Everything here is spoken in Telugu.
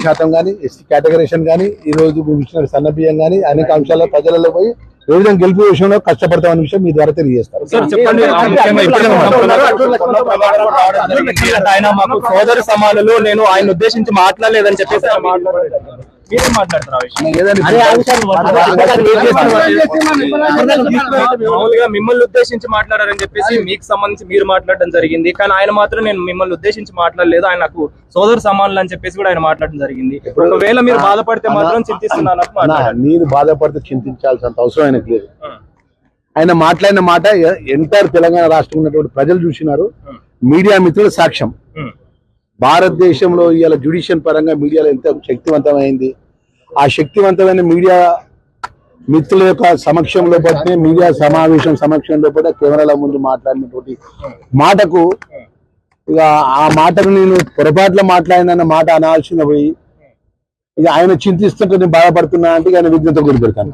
శాతం కానీ ఎస్టీ కేటగరేషన్ కానీ ఈ రోజు ఇచ్చిన సన్నబియ్యం కానీ అనేక అంశాల ప్రజలలో పోయి ఏ విధంగా గెలుపు విషయంలో కష్టపడతామన్న విషయం మీ ద్వారా తెలియజేస్తారు. ఆయన మాకు సోదర సమానులు, నేను ఆయన ఉద్దేశించి మాట్లాడలేదని చెప్పేసి మామూలుగా మిమ్మల్ని ఉద్దేశించి మాట్లాడారని చెప్పేసి మీకు సంబంధించి మీరు మాట్లాడడం జరిగింది. కానీ ఆయన మాత్రం నేను మిమ్మల్ని ఉద్దేశించి మాట్లాడలేదు, ఆయన నాకు సోదర సమానులు అని చెప్పేసి కూడా ఆయన మాట్లాడడం జరిగింది. ఒకవేళ మీరు బాధపడితే మాత్రం చింతిస్తున్నాను. నేను బాధపడితే చింతించాల్సినంత అవసరం ఆయనకు లేదు. ఆయన మాట్లాడిన మాట ఎంటైర్ తెలంగాణ రాష్ట్రం ఉన్నటువంటి ప్రజలు చూసినారు, మీడియా మిత్రుల సాక్ష్యం. భారతదేశంలో ఇవాళ జ్యుడిషియల్ పరంగా మీడియాలో ఎంత శక్తివంతమైంది, ఆ శక్తివంతమైన మీడియా మిత్రుల యొక్క సమక్షంలో పట్టిన మీడియా సమావేశం సమక్షంలో పట్ల కెమెరాల ముందు మాట్లాడినటువంటి మాటకు ఇక ఆ మాటకు నేను పొరపాట్ల మాట్లాడిన మాట అనాల్సిన పోయి ఇక ఆయన చింతిస్తుంటే నేను బాధపడుతున్నా అంటే ఆయన విజ్ఞత గురి పెడతాను.